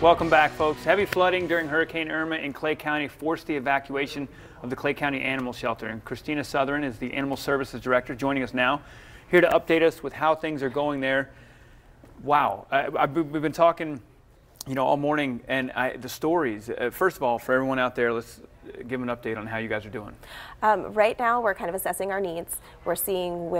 Welcome back, folks. Heavy flooding during Hurricane Irma in Clay County forced the evacuation of the Clay County Animal Shelter. And Christina Southern is the Animal Services Director joining us now, here to update us with how things are going there. Wow. We've been talking, all morning, and the stories. First of all, for everyone out there, let's give an update on how you guys are doing. Right now, we're kind of assessing our needs. We're seeing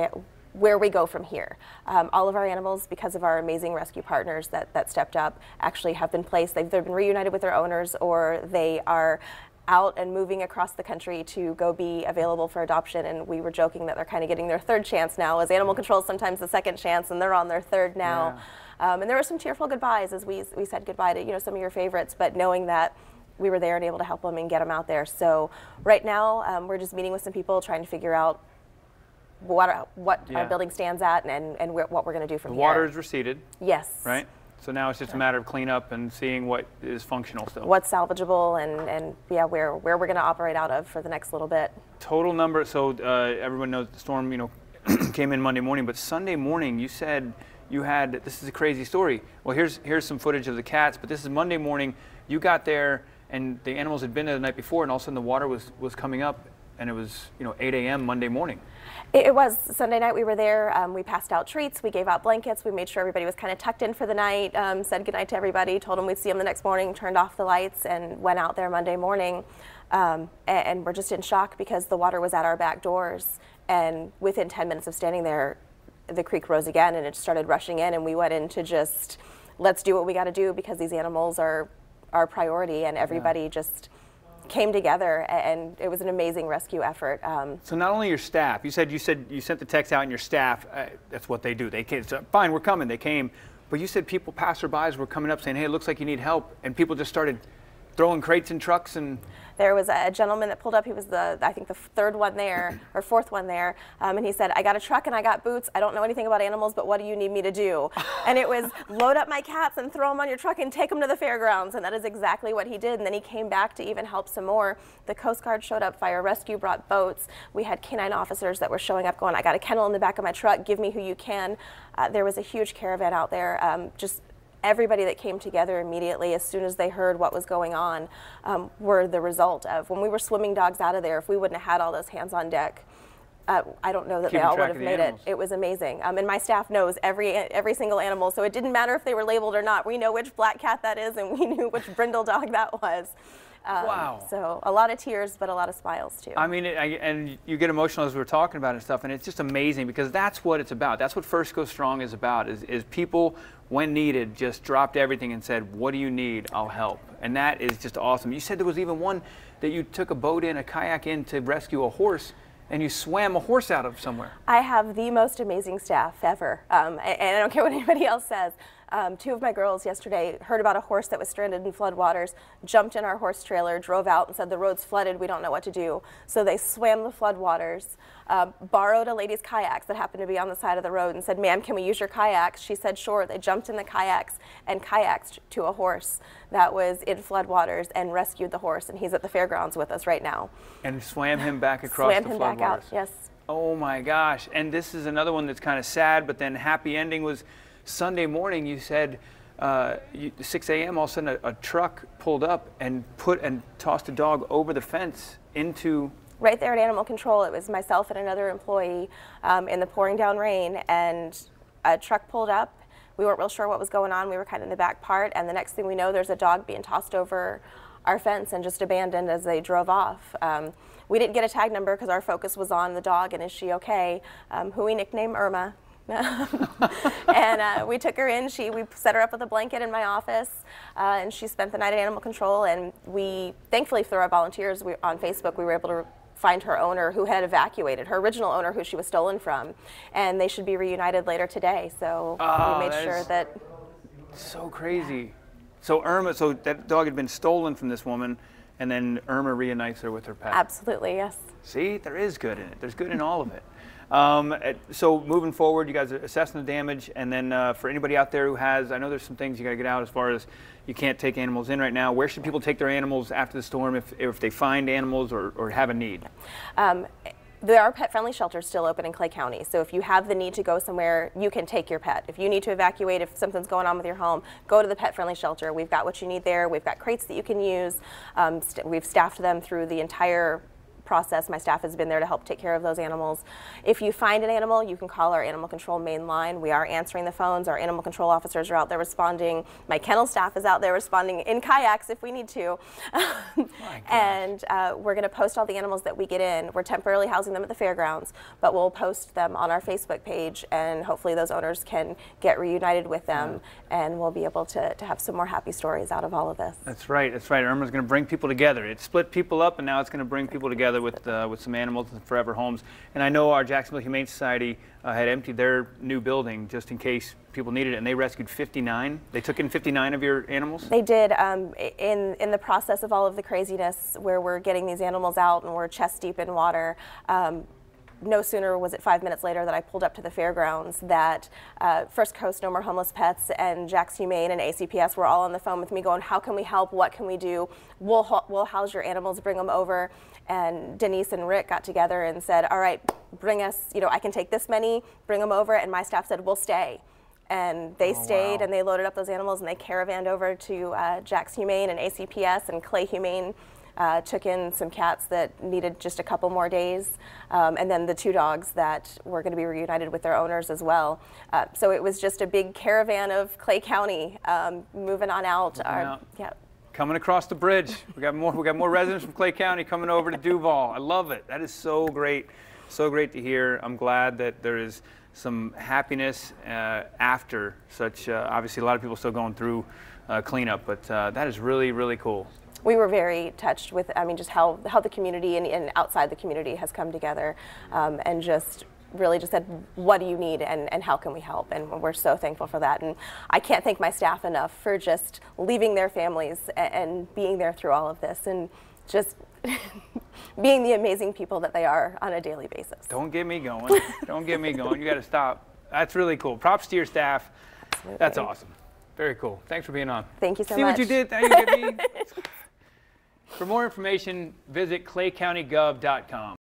where we go from here. All of our animals, because of our amazing rescue partners that stepped up, actually have been placed. They've been reunited with their owners, or they are out and moving across the country to go be available for adoption. And we were joking that they're kind of getting their third chance now, as animal control is sometimes the second chance, and they're on their third now. Yeah. And there were some tearful goodbyes as we said goodbye to some of your favorites, but knowing that we were there and able to help them and get them out there. So right now, we're just meeting with some people, trying to figure out what our building stands at and what we're going to do from here. The water is receded. Yes. Right? So now it's just a matter of cleanup and seeing what is functional still. What's salvageable and where we're going to operate out of for the next little bit. Total number, so everyone knows the storm, came in Monday morning, but Sunday morning you said you had, this is a crazy story. Well, here's some footage of the cats, but this is Monday morning. You got there and the animals had been there the night before, and all of a sudden the water was coming up, and it was 8 a.m. Monday morning. It was Sunday night. We were there. We passed out treats. We gave out blankets. We made sure everybody was kind of tucked in for the night. Said goodnight to everybody. Told them we'd see them the next morning. Turned off the lights and went out there Monday morning. And we're just in shock because the water was at our back doors. And within 10 minutes of standing there, the creek rose again and it started rushing in. And we went into just, let's do what we got to do because these animals are our priority. And everybody just came together, and it was an amazing rescue effort. So not only your staff, you said you sent the text out, and your staff, that's what they do. They came, so, fine, we're coming. They came, but you said people, passerbys, were coming up saying, "Hey, it looks like you need help," and people just started throwing crates in trucks and. There was a gentleman that pulled up. He was I think the third one there, or fourth one there, and he said, "I got a truck and I got boots. I don't know anything about animals, but what do you need me to do?" And it was load up my cats and throw them on your truck and take them to the fairgrounds, and that is exactly what he did. And then he came back to even help some more. The Coast Guard showed up, fire rescue brought boats. We had canine officers that were showing up going, "I got a kennel in the back of my truck, give me who you can." There was a huge caravan out there. Just everybody that came together immediately as soon as they heard what was going on were the result of when we were swimming dogs out of there. If we wouldn't have had all those hands on deck, I don't know that they all would have made it. It was amazing. And my staff knows every single animal, so it didn't matter if they were labeled or not. We know which black cat that is, and we knew which brindle dog that was. Wow. So a lot of tears, but a lot of smiles too. I mean, and you get emotional as we're talking about it and stuff, and it's just amazing because that's what it's about. That's what First Go Strong is about, is people, when needed, just dropped everything and said, "What do you need? I'll help." And that is just awesome. You said there was even one that you took a boat in, a kayak in to rescue a horse, and you swam a horse out of somewhere. I have the most amazing staff ever, and I don't care what anybody else says. Two of my girls yesterday heard about a horse that was stranded in floodwaters, jumped in our horse trailer, drove out and said, "The road's flooded, we don't know what to do." So they swam the floodwaters, borrowed a lady's kayaks that happened to be on the side of the road and said, "Ma'am, can we use your kayaks?" She said, "Sure." They jumped in the kayaks and kayaked to a horse that was in floodwaters and rescued the horse, and he's at the fairgrounds with us right now. And swam him back across the floodwaters. Swam him back out, yes. Oh my gosh. And this is another one that's kind of sad, but then happy ending was Sunday morning. You said 6 a.m. all of a sudden a truck pulled up and tossed a dog over the fence into. Right there at Animal Control, it was myself and another employee in the pouring down rain, and a truck pulled up. We weren't real sure what was going on. We were kind of in the back part, and the next thing we know, there's a dog being tossed over our fence and just abandoned as they drove off. We didn't get a tag number because our focus was on the dog and is she okay, who we nicknamed Irma. And we took her in. We set her up with a blanket in my office, and she spent the night at Animal Control. And we, thankfully, through our volunteers on Facebook, we were able to find her owner who had evacuated, her original owner who she was stolen from, and they should be reunited later today. So we made sure that. So crazy. So Irma, so that dog had been stolen from this woman, and then Irma reunites her with her pet. Absolutely, yes. See, there is good in it. There's good in all of it. So moving forward, you guys are assessing the damage, and then for anybody out there who has, I know there's some things you got to get out as far as you can't take animals in right now. Where should people take their animals after the storm if they find animals or have a need? There are pet-friendly shelters still open in Clay County, so if you have the need to go somewhere, you can take your pet. If you need to evacuate, if something's going on with your home, go to the pet-friendly shelter. We've got what you need there. We've got crates that you can use. We've staffed them through the entire process. My staff has been there to help take care of those animals. If you find an animal, you can call our animal control main line. We are answering the phones. Our animal control officers are out there responding. My kennel staff is out there responding in kayaks if we need to. And we're going to post all the animals that we get in. We're temporarily housing them at the fairgrounds, but we'll post them on our Facebook page, and hopefully those owners can get reunited with them, and we'll be able to have some more happy stories out of all of this. That's right. That's right. Irma's going to bring people together. It split people up, and now it's going to bring people together with some animals and forever homes. And I know our Jacksonville Humane Society had emptied their new building just in case people needed it, and they rescued 59. They took in 59 of your animals? They did. In the process of all of the craziness where we're getting these animals out and we're chest deep in water, no sooner was it 5 minutes later that I pulled up to the fairgrounds that First Coast No More Homeless Pets and Jack's Humane and ACPS were all on the phone with me going, how can we help? What can we do? We'll house your animals, bring them over. And Denise and Rick got together and said, all right, bring us, I can take this many, bring them over. And my staff said, we'll stay. And they stayed, and they loaded up those animals, and they caravanned over to Jack's Humane and ACPS, and Clay Humane took in some cats that needed just a couple more days, and then the 2 dogs that were going to be reunited with their owners as well. So it was just a big caravan of Clay County moving on out. Yeah. Coming across the bridge. We got more residents from Clay County coming over to Duval. I love it. That is so great to hear. I'm glad that there is some happiness after such. Obviously, a lot of people still going through cleanup, but that is really, really cool. We were very touched with, just how the community and outside the community has come together, and just really just said, what do you need and how can we help? And we're so thankful for that. And I can't thank my staff enough for just leaving their families and being there through all of this, and just being the amazing people that they are on a daily basis. Don't get me going. Don't get me going. You got to stop. That's really cool. Props to your staff. Absolutely. That's awesome. Very cool. Thanks for being on. Thank you so much. See what you did? Now you get me. For more information, visit claycountygov.com.